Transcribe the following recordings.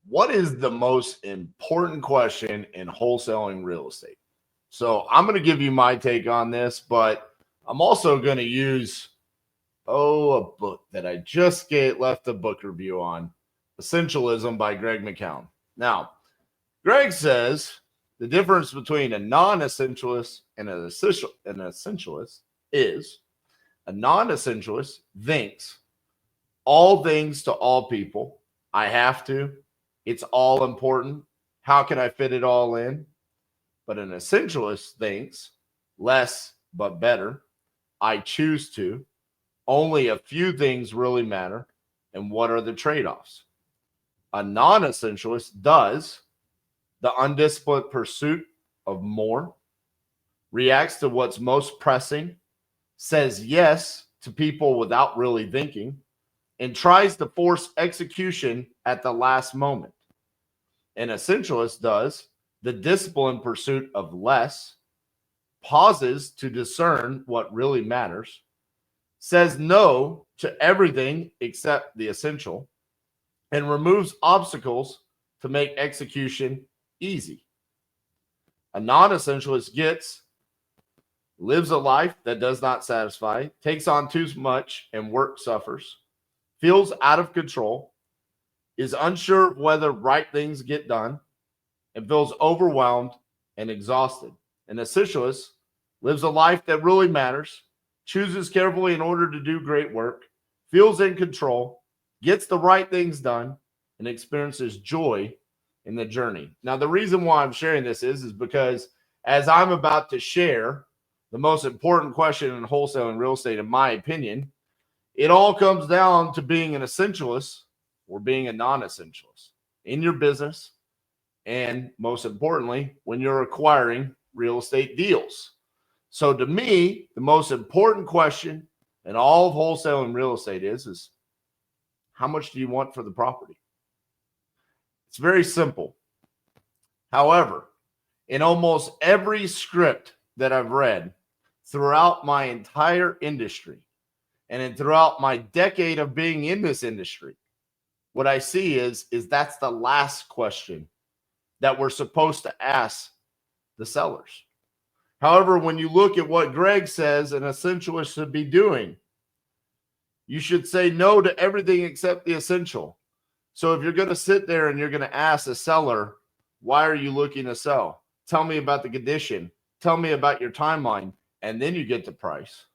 What is the most important question in wholesaling real estate? So I'm going to give you my take on this, but I'm also going to use a book that I just left a book review on, Essentialism by Greg McCown. Now, Greg says the difference between a non-essentialist and an essentialist is a non-essentialist thinks all things to all people. I have to. It's all important. How can I fit it all in? But an essentialist thinks less but better. I choose to. Only a few things really matter. And what are the trade-offs? A non-essentialist does the undisciplined pursuit of more, reacts to what's most pressing, says yes to people without really thinking, and tries to force execution at the last moment. An essentialist does the disciplined pursuit of less, pauses to discern what really matters, says no to everything except the essential, and removes obstacles to make execution easy. A non-essentialist lives a life that does not satisfy, takes on too much, and work suffers, feels out of control, is unsure whether right things get done, and feels overwhelmed and exhausted. An essentialist lives a life that really matters, chooses carefully in order to do great work, feels in control, gets the right things done, and experiences joy in the journey. Now, the reason why I'm sharing this is because as I'm about to share the most important question in wholesaling real estate, in my opinion, it all comes down to being an essentialist or being a non-essentialist in your business, and most importantly, when you're acquiring real estate deals. So to me, the most important question in all of wholesaling real estate is how much do you want for the property? It's very simple. However, in almost every script that I've read throughout my entire industry and throughout my decade of being in this industry, what I see is that's the last question that we're supposed to ask the sellers. However, when you look at what Greg says an essentialist should be doing, you should say no to everything except the essential. So if you're going to sit there and you're going to ask a seller, why are you looking to sell? Tell me about the condition. Tell me about your timeline. And then you get the price.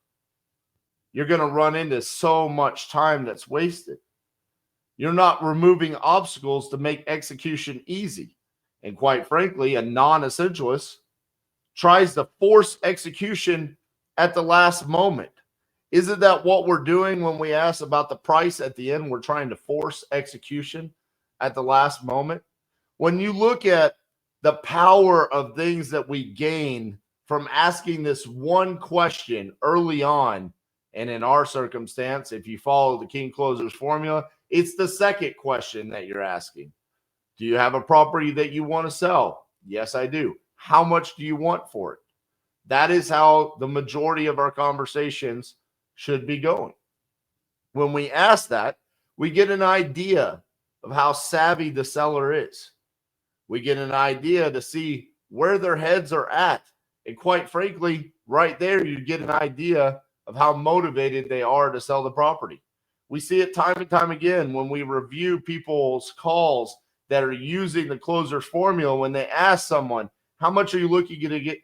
You're going to run into so much time that's wasted. You're not removing obstacles to make execution easy. And quite frankly, a non-essentialist tries to force execution at the last moment. Isn't that what we're doing when we ask about the price at the end? We're trying to force execution at the last moment. When you look at the power of things that we gain from asking this one question early on, and in our circumstance, if you follow the King Closers formula, it's the second question that you're asking. Do you have a property that you want to sell? Yes, I do. How much do you want for it? That is how the majority of our conversations should be going. When we ask that, we get an idea of how savvy the seller is. We get an idea to see where their heads are at. And quite frankly, right there, you get an idea of how motivated they are to sell the property. We see it time and time again when we review people's calls that are using the closer's formula. When they ask someone, how much are you looking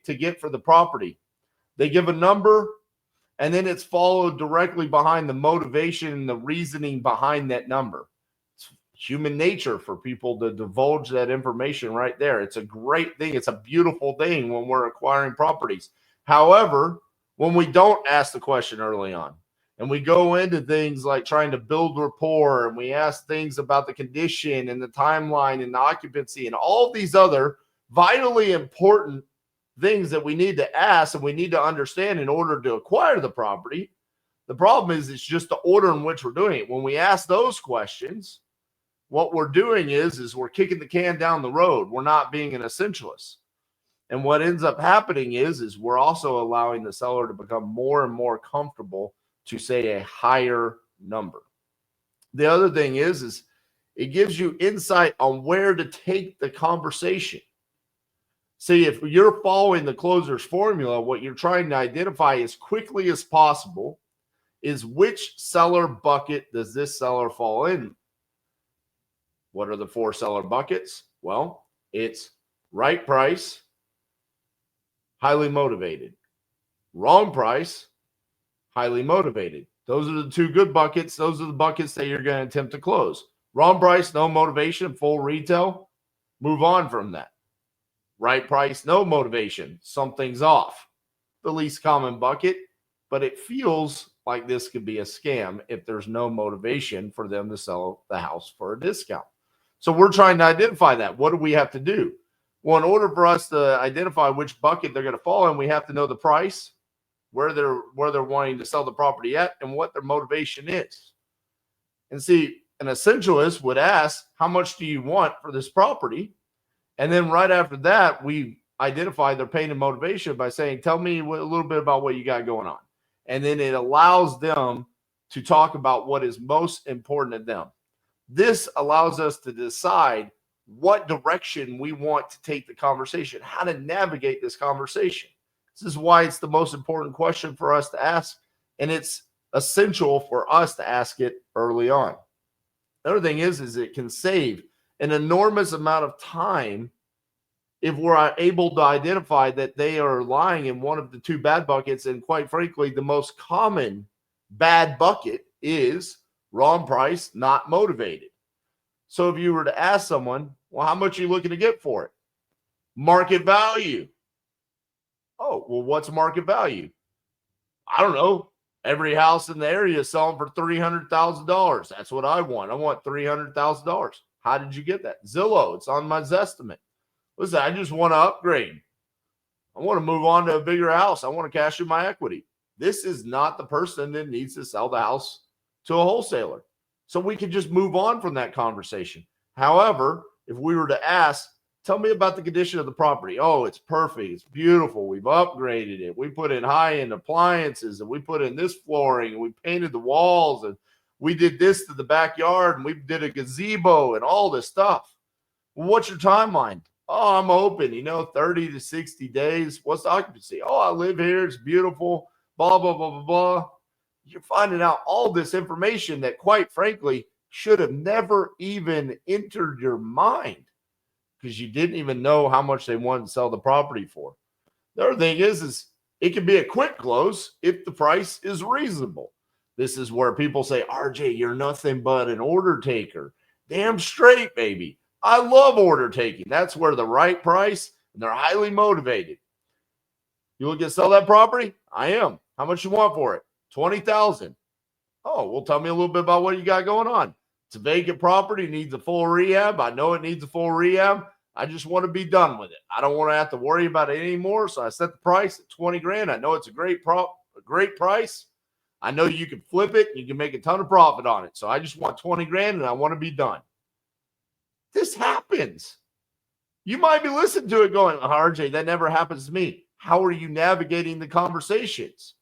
to get for the property? They give a number, and then it's followed directly behind the motivation and the reasoning behind that number. It's human nature for people to divulge that information right there. It's a great thing. It's a beautiful thing when we're acquiring properties. However, when we don't ask the question early on, and we go into things like trying to build rapport, and we ask things about the condition and the timeline and the occupancy and all these other vitally important things that we need to ask and we need to understand in order to acquire the property. The problem is it's just the order in which we're doing it. When we ask those questions, what we're doing is we're kicking the can down the road. We're not being an essentialist. And what ends up happening is we're also allowing the seller to become more and more comfortable to say a higher number. The other thing is It gives you insight on where to take the conversation. See, if you're following the closer's formula, what you're trying to identify as quickly as possible is which seller bucket does this seller fall in. What are the 4 seller buckets? Well, it's right price, highly motivated. Wrong price, highly motivated. Those are the 2 good buckets. Those are the buckets that you're going to attempt to close. Wrong price, no motivation, full retail. Move on from that. Right price, no motivation. Something's off. The least common bucket, but it feels like this could be a scam if there's no motivation for them to sell the house for a discount. So we're trying to identify that. What do we have to do? Well, in order for us to identify which bucket they're going to fall in, we have to know the price, where they're wanting to sell the property at, and what their motivation is. And see, an essentialist would ask, how much do you want for this property? And then right after that, we identify their pain and motivation by saying, tell me a little bit about what you got going on. And then it allows them to talk about what is most important to them. This allows us to decide what direction we want to take the conversation, how to navigate this conversation. This is why it's the most important question for us to ask, and it's essential for us to ask it early on. The other thing is it can save an enormous amount of time if we're able to identify that they are lying in one of the 2 bad buckets. And quite frankly, the most common bad bucket is wrong price, not motivated. So if you were to ask someone, well, how much are you looking to get for it? Market value. Oh, well, what's market value? I don't know. Every house in the area is selling for $300,000. That's what I want. I want $300,000. How did you get that? Zillow. It's on my Zestimate. Listen, I just want to upgrade. I want to move on to a bigger house. I want to cash in my equity. This is not the person that needs to sell the house to a wholesaler. So we can just move on from that conversation. However, if we were to ask, tell me about the condition of the property. Oh, it's perfect. It's beautiful. We've upgraded it. We put in high-end appliances, and we put in this flooring, and we painted the walls, and we did this to the backyard, and we did a gazebo and all this stuff. Well, what's your timeline? Oh, I'm open, 30 to 60 days. What's the occupancy? Oh, I live here. It's beautiful. Blah, blah, blah, blah, blah. You're finding out all this information that, quite frankly, should have never even entered your mind because you didn't even know how much they wanted to sell the property for. The other thing is it can be a quick close if the price is reasonable. This is where people say, RJ, you're nothing but an order taker. Damn straight, baby. I love order taking. That's where the right price, and they're highly motivated. You looking to sell that property? I am. How much you want for it? $20,000. Oh, well, tell me a little bit about what you got going on. It's a vacant property, needs a full rehab. I know it needs a full rehab. I just want to be done with it. I don't want to have to worry about it anymore. So I set the price at 20 grand. I know it's a great price. I know you can flip it and you can make a ton of profit on it. So I just want 20 grand and I want to be done. This happens. You might be listening to it going, RJ, that never happens to me. How are you navigating the conversations?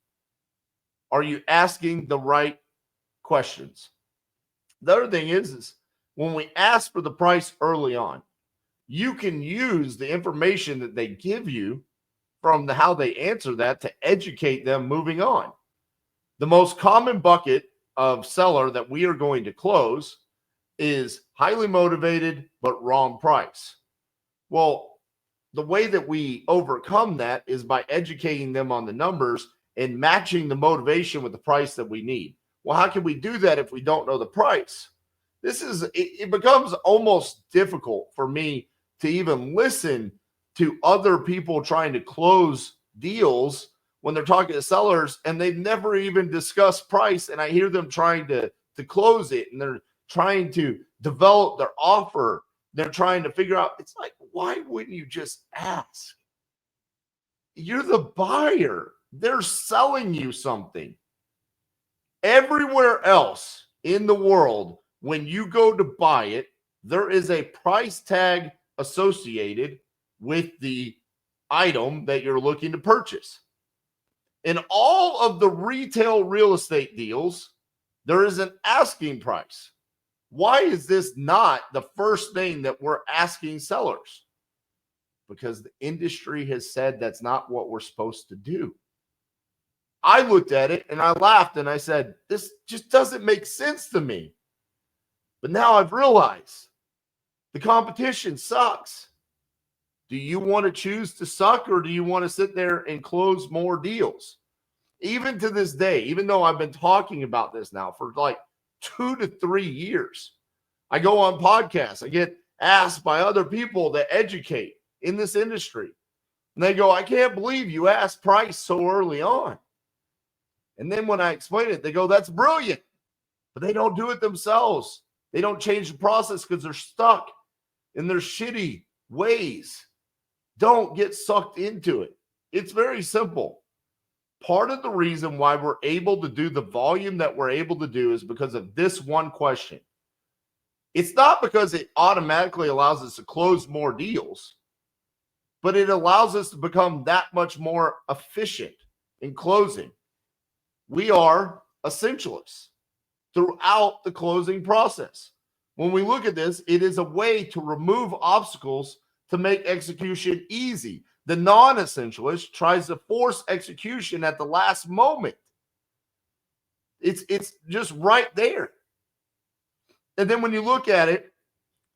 Are you asking the right questions? The other thing is when we ask for the price early on, you can use the information that they give you from how they answer that to educate them moving on. The most common bucket of seller that we are going to close is highly motivated but wrong price. Well, the way that we overcome that is by educating them on the numbers and matching the motivation with the price that we need. Well, how can we do that if we don't know the price? It becomes almost difficult for me to even listen to other people trying to close deals when they're talking to sellers and they've never even discussed price. And I hear them trying to close it and they're trying to develop their offer. They're trying to figure out, it's like, why wouldn't you just ask? You're the buyer. They're selling you something. Everywhere else in the world, when you go to buy it, there is a price tag associated with the item that you're looking to purchase. In all of the retail real estate deals, there is an asking price. Why is this not the first thing that we're asking sellers? Because the industry has said that's not what we're supposed to do. I looked at it and I laughed and I said, this just doesn't make sense to me. But now I've realized the competition sucks. Do you want to choose to suck, or do you want to sit there and close more deals? Even to this day, even though I've been talking about this now for like 2 to 3 years, I go on podcasts, I get asked by other people that educate in this industry, and they go, I can't believe you asked price so early on. And then when I explain it, they go, that's brilliant. But they don't do it themselves. They don't change the process because they're stuck in their shitty ways. Don't get sucked into it. It's very simple. Part of the reason why we're able to do the volume that we're able to do is because of this one question. It's not because it automatically allows us to close more deals, but it allows us to become that much more efficient in closing. We are essentialists throughout the closing process. When we look at this, it is a way to remove obstacles to make execution easy. The non-essentialist tries to force execution at the last moment. It's just right there. And then when you look at it,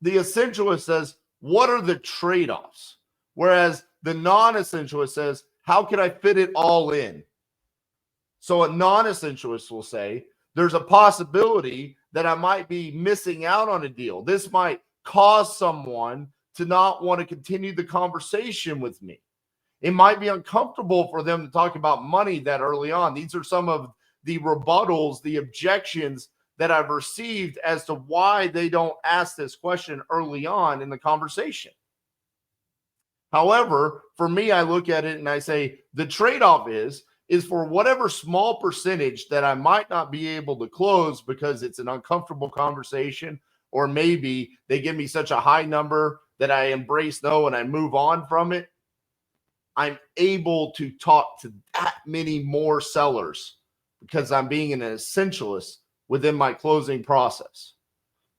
the essentialist says, what are the trade-offs? Whereas the non-essentialist says, how can I fit it all in? So a non-essentialist will say, there's a possibility that I might be missing out on a deal. This might cause someone to not want to continue the conversation with me. It might be uncomfortable for them to talk about money that early on. These are some of the rebuttals, the objections that I've received as to why they don't ask this question early on in the conversation. However, for me, I look at it and I say the trade-off is for whatever small percentage that I might not be able to close because it's an uncomfortable conversation, or maybe they give me such a high number that I embrace no and I move on from it. I'm able to talk to that many more sellers because I'm being an essentialist within my closing process.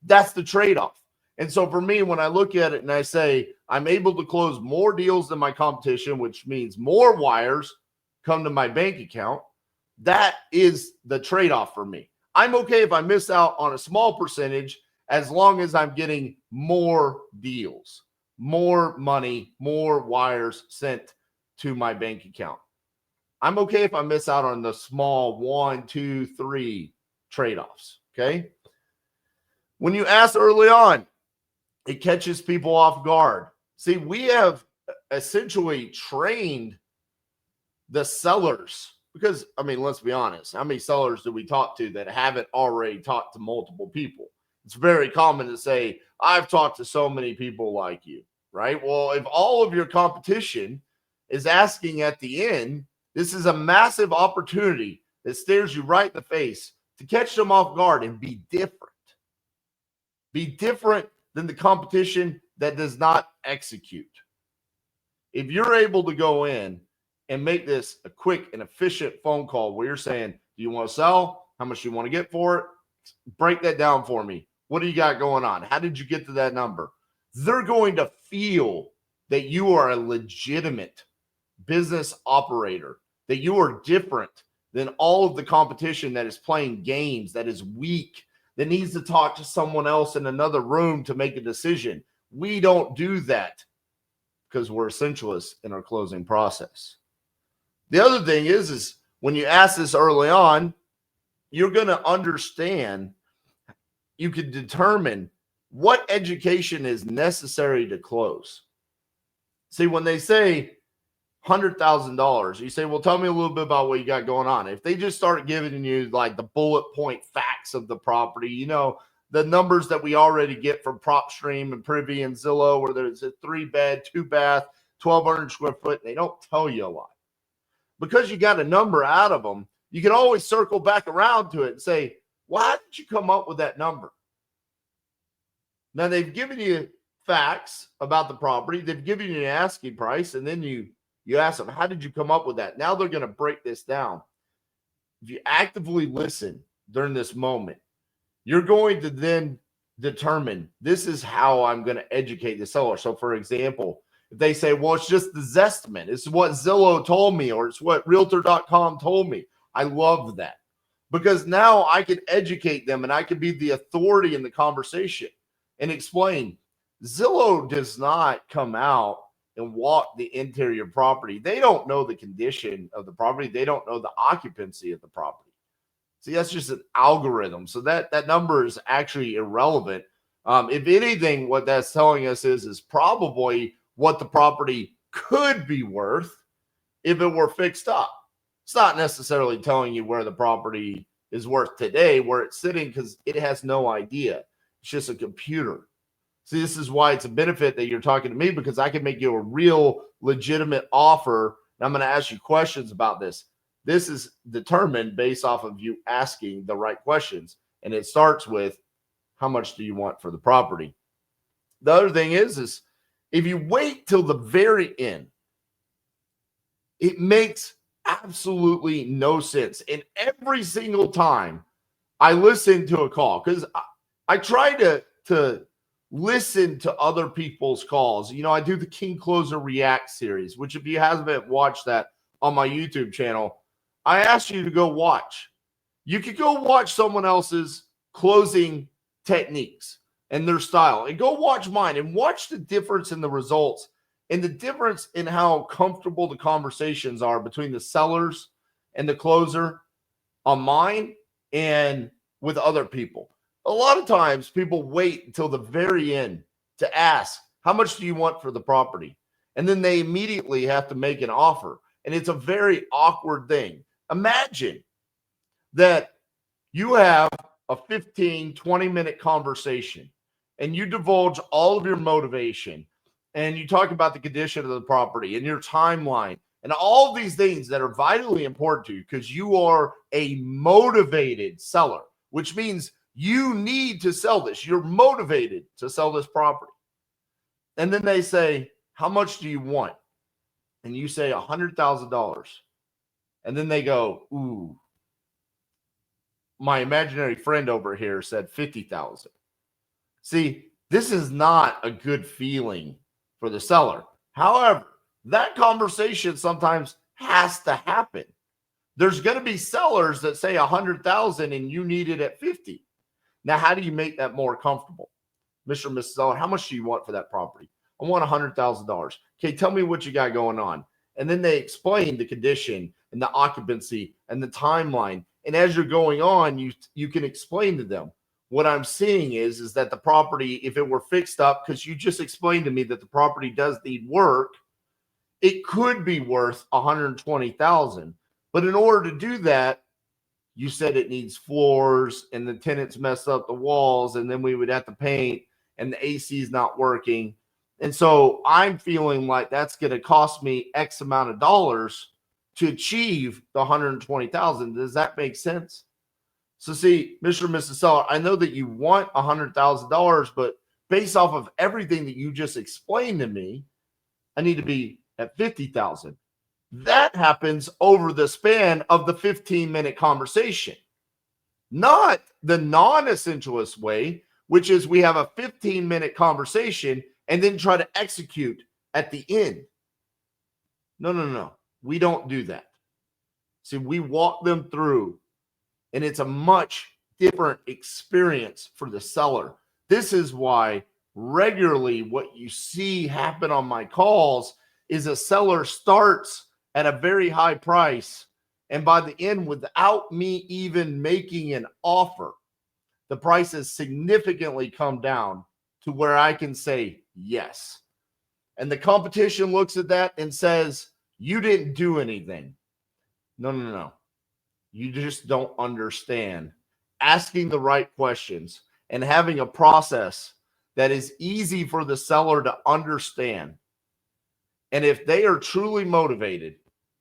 That's the trade-off. And so for me, when I look at it and I say, I'm able to close more deals than my competition, which means more wires come to my bank account, that is the trade-off for me. I'm okay if I miss out on a small percentage as long as I'm getting more deals, more money, more wires sent to my bank account. I'm okay if I miss out on the small 1, 2, 3 trade-offs, okay? When you ask early on, it catches people off guard. See, we have essentially trained the sellers because, I mean, let's be honest. How many sellers do we talk to that haven't already talked to multiple people? It's very common to say, I've talked to so many people like you, right? Well, if all of your competition is asking at the end, this is a massive opportunity that stares you right in the face to catch them off guard and be different. Be different than the competition that does not execute. If you're able to go in and make this a quick and efficient phone call where you're saying, do you want to sell? How much do you want to get for it? Break that down for me. What do you got going on? How did you get to that number? They're going to feel that you are a legitimate business operator, that you are different than all of the competition that is playing games, that is weak, that needs to talk to someone else in another room to make a decision. We don't do that because we're essentialists in our closing process. The other thing is when you ask this early on, you're going to understand, you can determine what education is necessary to close. See, when they say $100,000, you say, well, tell me a little bit about what you got going on. If they just start giving you like the bullet point facts of the property, you know, the numbers that we already get from PropStream and Privy and Zillow, where there's a 3-bed, 2-bath, 1,200 square foot, they don't tell you a lot. Because you got a number out of them, you can always circle back around to it and say, well, how did you come up with that number? Now, they've given you facts about the property. They've given you an asking price, and then you ask them, how did you come up with that? Now they're going to break this down. If you actively listen during this moment, you're going to then determine, this is how I'm going to educate the seller. So for example, if they say, well, it's just the Zestimate, it's what Zillow told me, or it's what realtor.com told me. I love that, because now I can educate them and I can be the authority in the conversation and explain. Zillow does not come out and walk the interior property. They don't know the condition of the property. They don't know the occupancy of the property. See, that's just an algorithm. So that number is actually irrelevant. If anything, what that's telling us is probably what the property could be worth if it were fixed up. It's not necessarily telling you where the property is worth today, where it's sitting, because it has no idea. It's just a computer. See, this is why it's a benefit that you're talking to me, because I can make you a real legitimate offer. And I'm going to ask you questions about this. This is determined based off of you asking the right questions. And it starts with, how much do you want for the property? The other thing is if you wait till the very end, it makes absolutely no sense. And every single time I listen to a call, because I try to listen to other people's calls. You know, I do the King Closer React series, which if you haven't watched that on my YouTube channel, I ask you to go watch. You could go watch someone else's closing techniques and their style, and go watch mine and watch the difference in the results and the difference in how comfortable the conversations are between the sellers and the closer on mine and with other people. A lot of times people wait until the very end to ask, how much do you want for the property? And then they immediately have to make an offer. And it's a very awkward thing. Imagine that you have a 15, 20-minute conversation and you divulge all of your motivation and you talk about the condition of the property and your timeline and all of these things that are vitally important to you, because you are a motivated seller, which means you need to sell this. You're motivated to sell this property. And then they say, how much do you want? And you say $100,000. And then they go, ooh, my imaginary friend over here said 50,000. See, this is not a good feeling for the seller. However, that conversation sometimes has to happen. There's going to be sellers that say 100,000 and you need it at 50. Now, how do you make that more comfortable? Mr. and Mrs. Seller, how much do you want for that property? I want $100,000. Okay, tell me what you got going on. And then they explain the condition and the occupancy and the timeline. And as you're going on, you can explain to them, what I'm seeing is that the property, if it were fixed up, because you just explained to me that the property does need work, it could be worth $120,000. But in order to do that, you said it needs floors and the tenants messed up the walls, and then we would have to paint and the AC is not working. And so I'm feeling like that's going to cost me X amount of dollars to achieve the 120,000. Does that make sense? So see, Mr. and Mrs. Seller, I know that you want $100,000, but based off of everything that you just explained to me, I need to be at 50,000. That happens over the span of the 15-minute conversation, not the non-essentialist way, which is we have a 15-minute conversation and then try to execute at the end. No. We don't do that. See, we walk them through, and it's a much different experience for the seller. This is why regularly what you see happen on my calls is a seller starts at a very high price, and by the end, without me even making an offer, the price has significantly come down to where I can say yes. And the competition looks at that and says, you didn't do anything. No. You just don't understand. Asking the right questions and having a process that is easy for the seller to understand. And if they are truly motivated,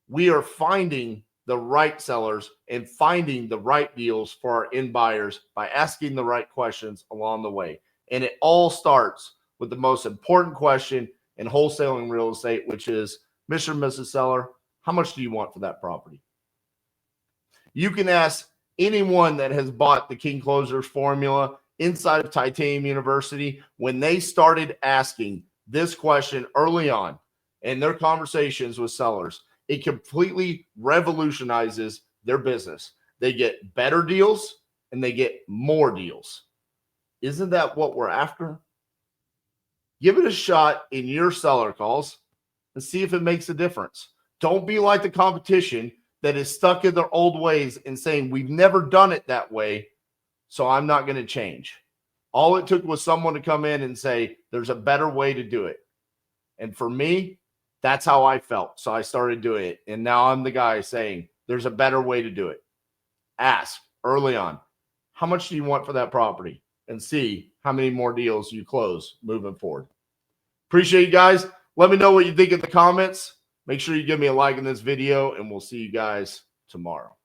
we are finding the right sellers and finding the right deals for our end buyers by asking the right questions along the way. And it all starts with the most important question in wholesaling real estate, which is, Mr. and Mrs. Seller, how much do you want for that property? You can ask anyone that has bought the King Closers formula inside of Titanium University, when they started asking this question early on in their conversations with sellers, it completely revolutionizes their business. They get better deals and they get more deals. Isn't that what we're after? Give it a shot in your seller calls and see if it makes a difference. Don't be like the competition that is stuck in their old ways and saying, we've never done it that way, so I'm not going to change. All it took was someone to come in and say, there's a better way to do it. And for me, that's how I felt. So I started doing it. And now I'm the guy saying, there's a better way to do it. Ask early on, how much do you want for that property? And see how many more deals you close moving forward. Appreciate you guys. Let me know what you think in the comments. Make sure you give me a like in this video, and we'll see you guys tomorrow.